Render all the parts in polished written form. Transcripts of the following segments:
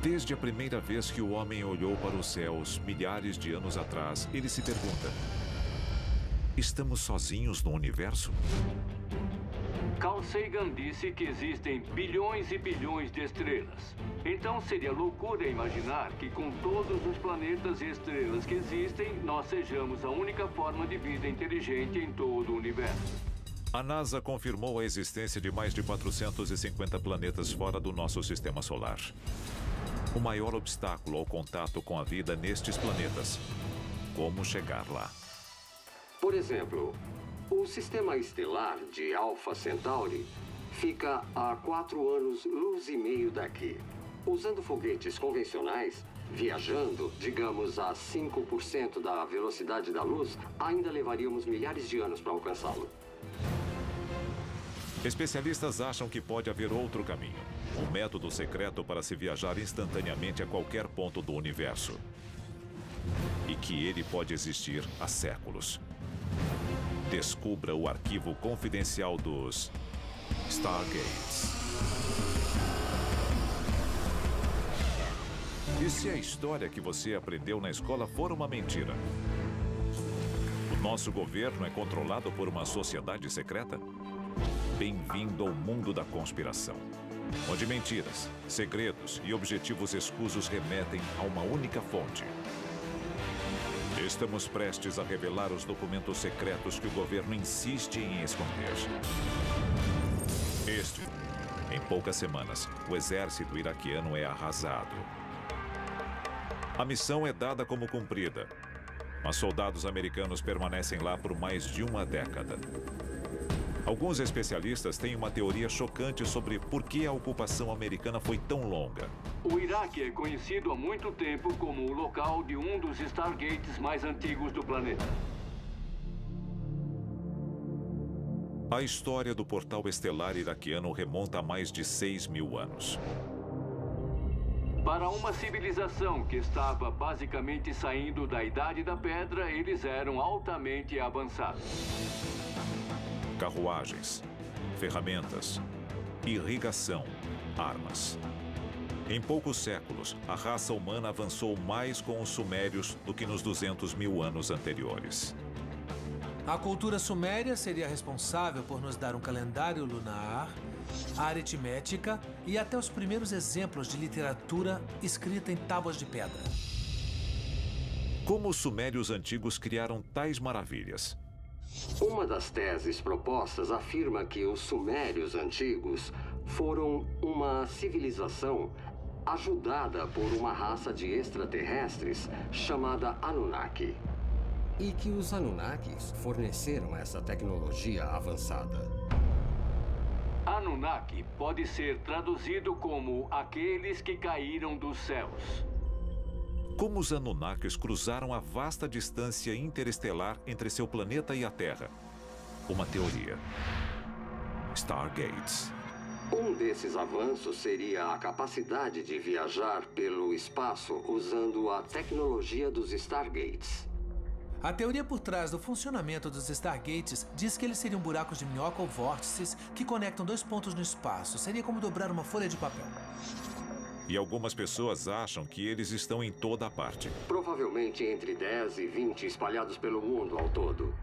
Desde a primeira vez que o homem olhou para os céus, milhares de anos atrás, ele se pergunta: estamos sozinhos no universo? Carl Sagan disse que existem bilhões e bilhões de estrelas. Então seria loucura imaginar que com todos os planetas e estrelas que existem, nós sejamos a única forma de vida inteligente em todo o universo. A NASA confirmou a existência de mais de 450 planetas fora do nosso sistema solar. O maior obstáculo ao contato com a vida nestes planetas: como chegar lá? Por exemplo, o sistema estelar de Alpha Centauri fica a 4 anos-luz e meio daqui. Usando foguetes convencionais, viajando, digamos, a 5% da velocidade da luz, ainda levaríamos milhares de anos para alcançá-lo. Especialistas acham que pode haver outro caminho. Um método secreto para se viajar instantaneamente a qualquer ponto do universo. E que ele pode existir há séculos. Descubra o arquivo confidencial dos Stargates. E se a história que você aprendeu na escola for uma mentira? O nosso governo é controlado por uma sociedade secreta? Bem-vindo ao mundo da conspiração, onde mentiras, segredos e objetivos escusos remetem a uma única fonte. Estamos prestes a revelar os documentos secretos que o governo insiste em esconder. Em poucas semanas, o exército iraquiano é arrasado. A missão é dada como cumprida, mas soldados americanos permanecem lá por mais de uma década. Alguns especialistas têm uma teoria chocante sobre por que a ocupação americana foi tão longa. O Iraque é conhecido há muito tempo como o local de um dos Stargates mais antigos do planeta. A história do portal estelar iraquiano remonta a mais de 6.000 anos. Para uma civilização que estava basicamente saindo da Idade da Pedra, eles eram altamente avançados. Carruagens, ferramentas, irrigação, armas. Em poucos séculos, a raça humana avançou mais com os sumérios do que nos 200.000 anos anteriores. A cultura suméria seria responsável por nos dar um calendário lunar, a aritmética e até os primeiros exemplos de literatura escrita em tábuas de pedra. Como os sumérios antigos criaram tais maravilhas? Uma das teses propostas afirma que os sumérios antigos foram uma civilização ajudada por uma raça de extraterrestres chamada Anunnaki. E que os Anunnakis forneceram essa tecnologia avançada. Anunnaki pode ser traduzido como aqueles que caíram dos céus. Como os Anunnakis cruzaram a vasta distância interestelar entre seu planeta e a Terra? Uma teoria. Stargates. Um desses avanços seria a capacidade de viajar pelo espaço usando a tecnologia dos Stargates. A teoria por trás do funcionamento dos Stargates diz que eles seriam buracos de minhoca ou vórtices que conectam dois pontos no espaço. Seria como dobrar uma folha de papel. E algumas pessoas acham que eles estão em toda a parte. Provavelmente entre 10 e 20 espalhados pelo mundo ao todo.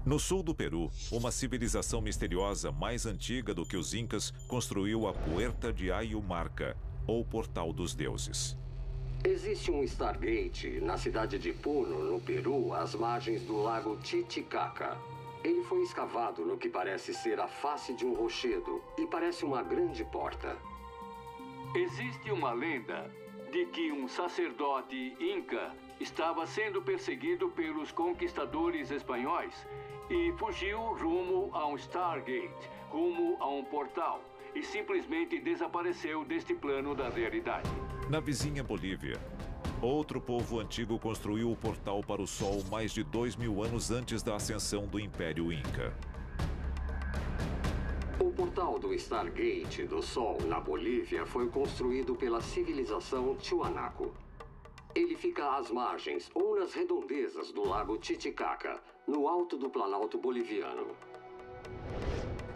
No sul do Peru, uma civilização misteriosa mais antiga do que os Incas construiu a Puerta de Ayumarca, ou Portal dos Deuses. Existe um Stargate na cidade de Puno, no Peru, às margens do lago Titicaca. Ele foi escavado no que parece ser a face de um rochedo e parece uma grande porta. Existe uma lenda de que um sacerdote inca estava sendo perseguido pelos conquistadores espanhóis e fugiu rumo a um Stargate, rumo a um portal, e simplesmente desapareceu deste plano da realidade. Na vizinha Bolívia, outro povo antigo construiu o portal para o Sol mais de 2.000 anos antes da ascensão do Império Inca. O portal do Stargate do Sol, na Bolívia, foi construído pela civilização Tiwanaku. Ele fica às margens ou nas redondezas do lago Titicaca, no alto do Planalto boliviano.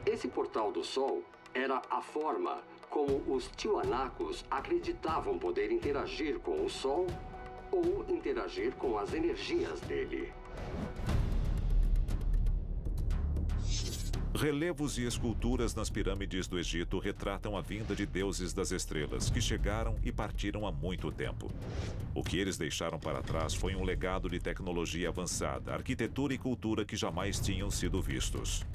Esse portal do Sol era a forma como os tiwanakus acreditavam poder interagir com o Sol ou interagir com as energias dele. Relevos e esculturas nas pirâmides do Egito retratam a vinda de deuses das estrelas, que chegaram e partiram há muito tempo. O que eles deixaram para trás foi um legado de tecnologia avançada, arquitetura e cultura que jamais tinham sido vistos.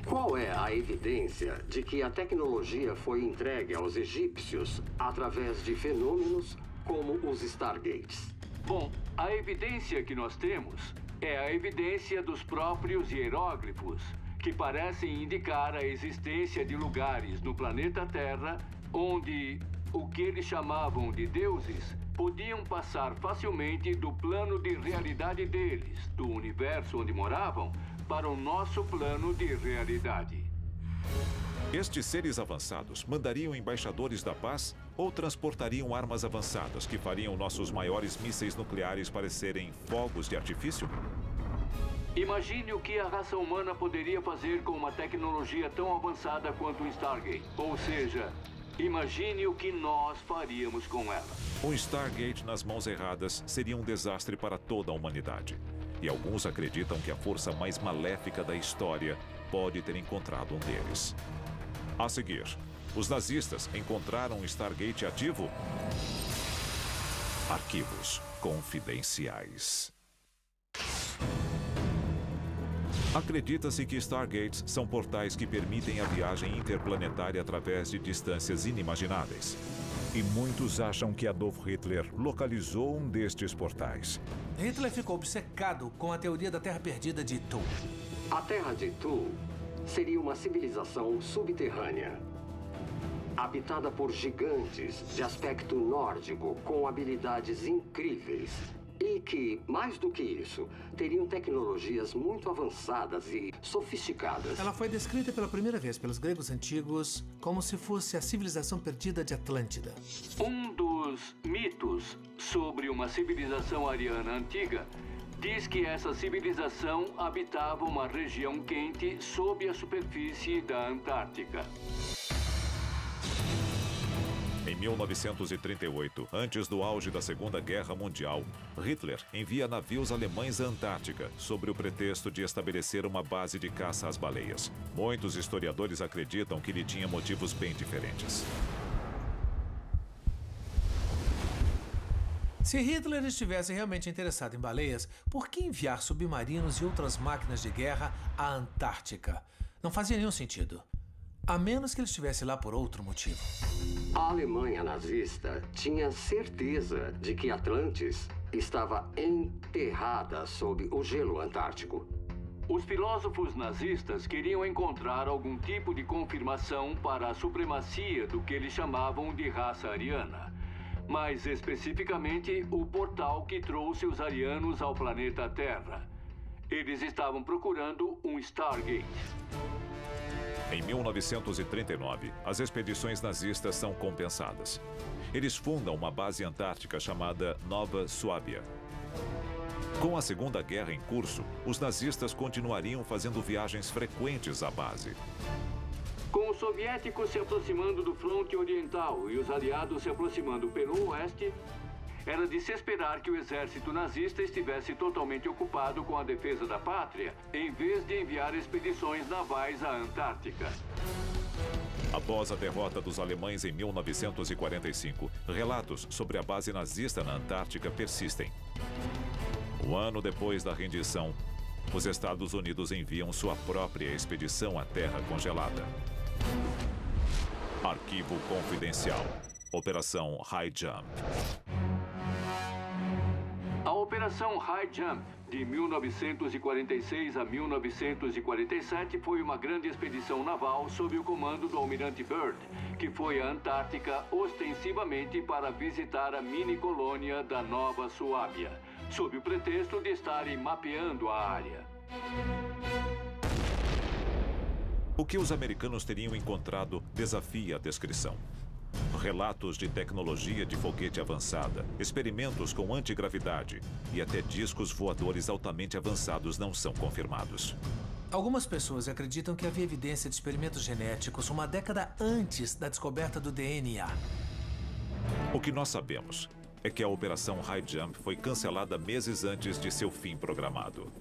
Qual é a evidência de que a tecnologia foi entregue aos egípcios através de fenômenos como os Stargates? Bom, a evidência que nós temos é a evidência dos próprios hieróglifos, que parecem indicar a existência de lugares no planeta Terra onde o que eles chamavam de deuses podiam passar facilmente do plano de realidade deles, do universo onde moravam, para o nosso plano de realidade. Estes seres avançados mandariam embaixadores da paz ou transportariam armas avançadas que fariam nossos maiores mísseis nucleares parecerem fogos de artifício? Imagine o que a raça humana poderia fazer com uma tecnologia tão avançada quanto o Stargate. Ou seja, imagine o que nós faríamos com ela. Um Stargate nas mãos erradas seria um desastre para toda a humanidade. E alguns acreditam que a força mais maléfica da história pode ter encontrado um deles. A seguir, os nazistas encontraram um Stargate ativo? Arquivos confidenciais. Acredita-se que Stargates são portais que permitem a viagem interplanetária através de distâncias inimagináveis. E muitos acham que Adolf Hitler localizou um destes portais. Hitler ficou obcecado com a teoria da Terra Perdida de Thule. A Terra de Thule seria uma civilização subterrânea, habitada por gigantes de aspecto nórdico com habilidades incríveis e que, mais do que isso, teriam tecnologias muito avançadas e sofisticadas. Ela foi descrita pela primeira vez pelos gregos antigos como se fosse a civilização perdida de Atlântida. Um dos mitos sobre uma civilização ariana antiga diz que essa civilização habitava uma região quente sob a superfície da Antártica. Em 1938, antes do auge da Segunda Guerra Mundial, Hitler envia navios alemães à Antártica, sob o pretexto de estabelecer uma base de caça às baleias. Muitos historiadores acreditam que ele tinha motivos bem diferentes. Se Hitler estivesse realmente interessado em baleias, por que enviar submarinos e outras máquinas de guerra à Antártica? Não fazia nenhum sentido. A menos que ele estivesse lá por outro motivo. A Alemanha nazista tinha certeza de que Atlantis estava enterrada sob o gelo antártico. Os filósofos nazistas queriam encontrar algum tipo de confirmação para a supremacia do que eles chamavam de raça ariana. Mais especificamente, o portal que trouxe os arianos ao planeta Terra. Eles estavam procurando um Stargate. Em 1939, as expedições nazistas são compensadas. Eles fundam uma base antártica chamada Nova Suábia. Com a Segunda Guerra em curso, os nazistas continuariam fazendo viagens frequentes à base. Com os soviéticos se aproximando do fronte oriental e os aliados se aproximando pelo oeste, era de se esperar que o exército nazista estivesse totalmente ocupado com a defesa da pátria, em vez de enviar expedições navais à Antártica. Após a derrota dos alemães em 1945, relatos sobre a base nazista na Antártica persistem. Um ano depois da rendição, os Estados Unidos enviam sua própria expedição à Terra Congelada. Arquivo confidencial. Operação High Jump. A Operação High Jump, de 1946 a 1947, foi uma grande expedição naval sob o comando do almirante Byrd, que foi à Antártica ostensivamente para visitar a mini-colônia da Nova Suábia, sob o pretexto de estarem mapeando a área. O que os americanos teriam encontrado desafia a descrição. Relatos de tecnologia de foguete avançada, experimentos com antigravidade e até discos voadores altamente avançados não são confirmados. Algumas pessoas acreditam que havia evidência de experimentos genéticos uma década antes da descoberta do DNA. O que nós sabemos é que a Operação High Jump foi cancelada meses antes de seu fim programado.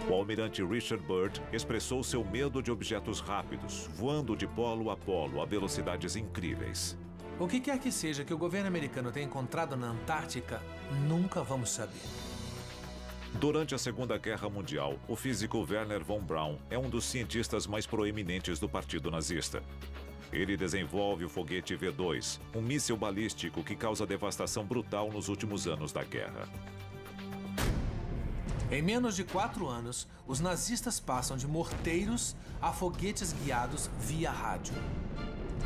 O almirante Richard Byrd expressou seu medo de objetos rápidos, voando de polo a polo a velocidades incríveis. O que quer que seja que o governo americano tenha encontrado na Antártica, nunca vamos saber. Durante a Segunda Guerra Mundial, o físico Wernher von Braun é um dos cientistas mais proeminentes do Partido Nazista. Ele desenvolve o foguete V2, um míssil balístico que causa devastação brutal nos últimos anos da guerra. Em menos de 4 anos, os nazistas passam de morteiros a foguetes guiados via rádio.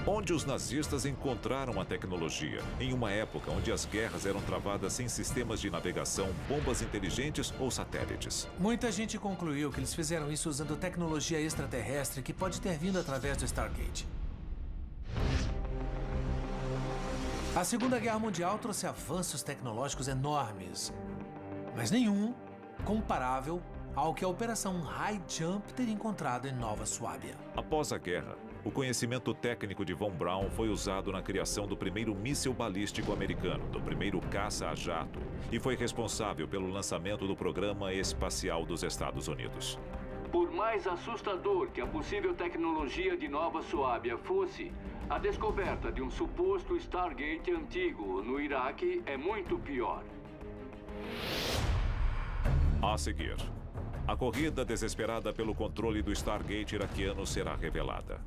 Onde os nazistas encontraram a tecnologia, em uma época onde as guerras eram travadas sem sistemas de navegação, bombas inteligentes ou satélites. Muita gente concluiu que eles fizeram isso usando tecnologia extraterrestre que pode ter vindo através do Stargate. A Segunda Guerra Mundial trouxe avanços tecnológicos enormes, mas nenhum comparável ao que a Operação High Jump teria encontrado em Nova Suábia. Após a guerra, o conhecimento técnico de von Braun foi usado na criação do primeiro míssil balístico americano, do primeiro caça a jato, e foi responsável pelo lançamento do Programa Espacial dos Estados Unidos. Por mais assustador que a possível tecnologia de Nova Suábia fosse, a descoberta de um suposto Stargate antigo no Iraque é muito pior. A seguir, a corrida desesperada pelo controle do Stargate iraquiano será revelada.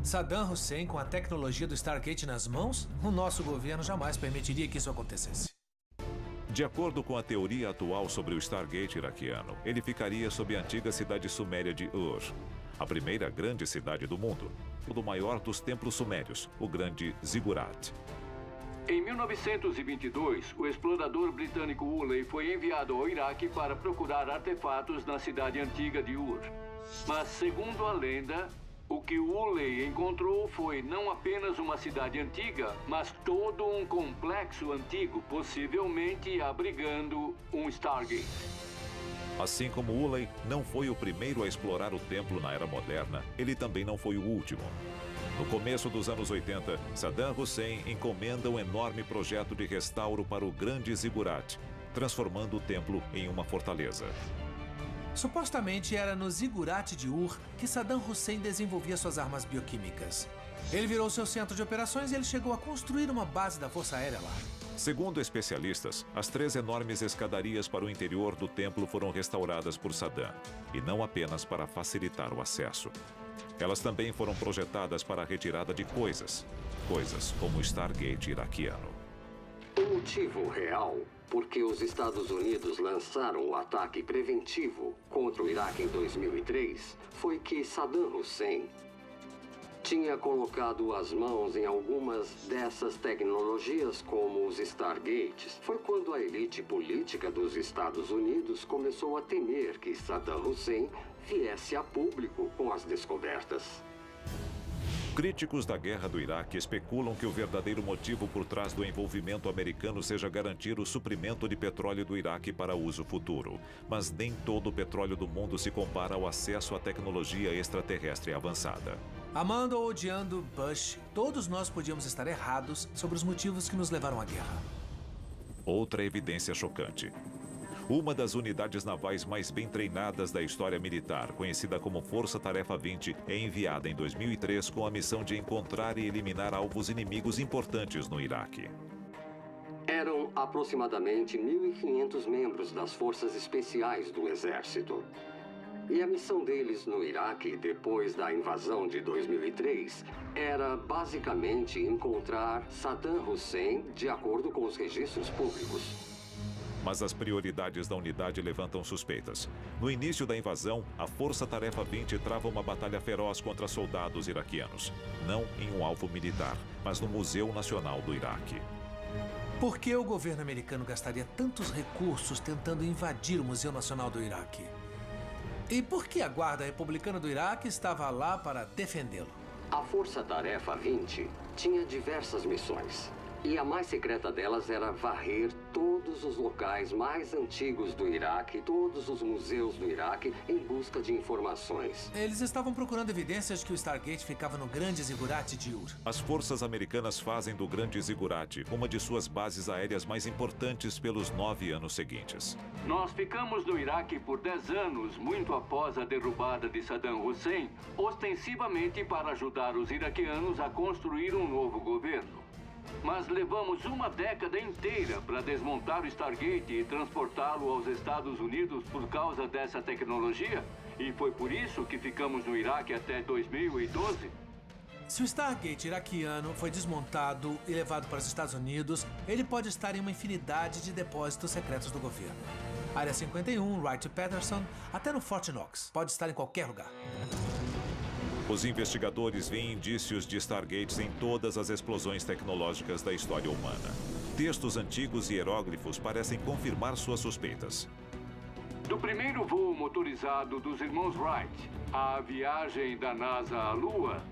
Saddam Hussein com a tecnologia do Stargate nas mãos? O nosso governo jamais permitiria que isso acontecesse. De acordo com a teoria atual sobre o Stargate iraquiano, ele ficaria sob a antiga cidade suméria de Ur, a primeira grande cidade do mundo, o maior dos templos sumérios, o grande Ziggurat. Em 1922, o explorador britânico Woolley foi enviado ao Iraque para procurar artefatos na cidade antiga de Ur. Mas, segundo a lenda, o que Woolley encontrou foi não apenas uma cidade antiga, mas todo um complexo antigo, possivelmente abrigando um Stargate. Assim como Woolley não foi o primeiro a explorar o templo na era moderna, ele também não foi o último. No começo dos anos 80, Saddam Hussein encomenda um enorme projeto de restauro para o grande Ziggurat, transformando o templo em uma fortaleza. Supostamente era no Ziggurat de Ur que Saddam Hussein desenvolvia suas armas bioquímicas. Ele virou seu centro de operações e ele chegou a construir uma base da Força Aérea lá. Segundo especialistas, as 3 enormes escadarias para o interior do templo foram restauradas por Saddam, e não apenas para facilitar o acesso. Elas também foram projetadas para a retirada de coisas como o Stargate iraquiano. O motivo real por que os Estados Unidos lançaram o ataque preventivo contra o Iraque em 2003 foi que Saddam Hussein tinha colocado as mãos em algumas dessas tecnologias, como os Stargates. Foi quando a elite política dos Estados Unidos começou a temer que Saddam Hussein viesse a público com as descobertas. Críticos da guerra do Iraque especulam que o verdadeiro motivo por trás do envolvimento americano seja garantir o suprimento de petróleo do Iraque para uso futuro. Mas nem todo o petróleo do mundo se compara ao acesso à tecnologia extraterrestre avançada. Amando ou odiando Bush, todos nós podíamos estar errados sobre os motivos que nos levaram à guerra. Outra evidência chocante. Uma das unidades navais mais bem treinadas da história militar, conhecida como Força Tarefa 20, é enviada em 2003 com a missão de encontrar e eliminar alvos inimigos importantes no Iraque. Eram aproximadamente 1.500 membros das forças especiais do Exército. E a missão deles no Iraque, depois da invasão de 2003, era basicamente encontrar Saddam Hussein de acordo com os registros públicos. Mas as prioridades da unidade levantam suspeitas. No início da invasão, a Força Tarefa 20 trava uma batalha feroz contra soldados iraquianos. Não em um alvo militar, mas no Museu Nacional do Iraque. Por que o governo americano gastaria tantos recursos tentando invadir o Museu Nacional do Iraque? E por que a Guarda Republicana do Iraque estava lá para defendê-lo? A Força Tarefa 20 tinha diversas missões. E a mais secreta delas era varrer todos os locais mais antigos do Iraque, todos os museus do Iraque, em busca de informações. Eles estavam procurando evidências de que o Stargate ficava no Grande Zigurate de Ur. As forças americanas fazem do Grande Zigurate uma de suas bases aéreas mais importantes pelos 9 anos seguintes. Nós ficamos no Iraque por 10 anos, muito após a derrubada de Saddam Hussein, ostensivamente para ajudar os iraquianos a construir um novo governo. Mas levamos uma década inteira para desmontar o Stargate e transportá-lo aos Estados Unidos por causa dessa tecnologia. E foi por isso que ficamos no Iraque até 2012. Se o Stargate iraquiano foi desmontado e levado para os Estados Unidos, ele pode estar em uma infinidade de depósitos secretos do governo. Área 51, Wright-Patterson, até no Fort Knox. Pode estar em qualquer lugar. Os investigadores veem indícios de Stargates em todas as explosões tecnológicas da história humana. Textos antigos e hieróglifos parecem confirmar suas suspeitas. Do primeiro voo motorizado dos irmãos Wright à viagem da NASA à Lua,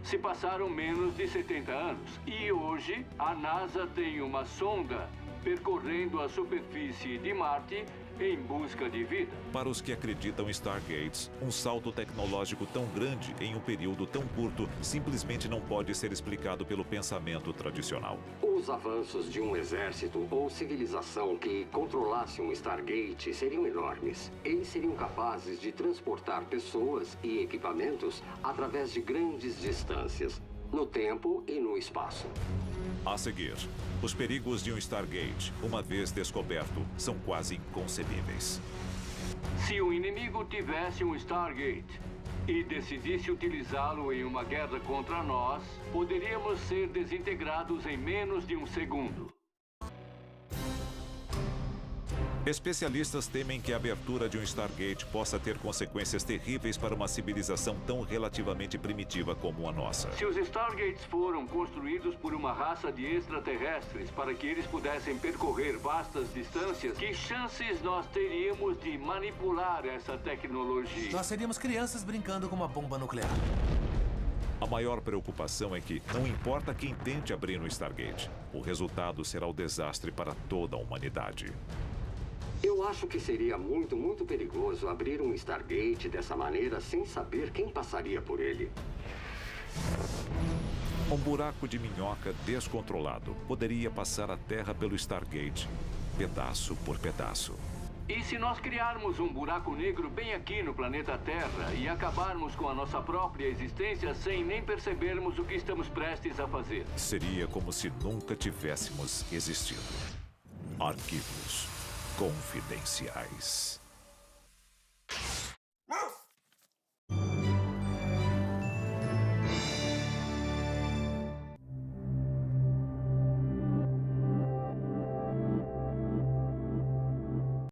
se passaram menos de 70 anos. E hoje, a NASA tem uma sonda percorrendo a superfície de Marte em busca de vida. Para os que acreditam em Stargates, um salto tecnológico tão grande em um período tão curto simplesmente não pode ser explicado pelo pensamento tradicional. Os avanços de um exército ou civilização que controlasse um Stargate seriam enormes. Eles seriam capazes de transportar pessoas e equipamentos através de grandes distâncias, no tempo e no espaço. A seguir, os perigos de um Stargate, uma vez descoberto, são quase inconcebíveis. Se o inimigo tivesse um Stargate e decidisse utilizá-lo em uma guerra contra nós, poderíamos ser desintegrados em menos de um segundo. Especialistas temem que a abertura de um Stargate possa ter consequências terríveis para uma civilização tão relativamente primitiva como a nossa. Se os Stargates foram construídos por uma raça de extraterrestres para que eles pudessem percorrer vastas distâncias, que chances nós teríamos de manipular essa tecnologia? Nós seríamos crianças brincando com uma bomba nuclear. A maior preocupação é que, não importa quem tente abrir um Stargate, o resultado será o desastre para toda a humanidade. Eu acho que seria muito perigoso abrir um Stargate dessa maneira sem saber quem passaria por ele. Um buraco de minhoca descontrolado poderia passar a Terra pelo Stargate, pedaço por pedaço. E se nós criarmos um buraco negro bem aqui no planeta Terra e acabarmos com a nossa própria existência sem nem percebermos o que estamos prestes a fazer? Seria como se nunca tivéssemos existido. Arquivos confidenciais.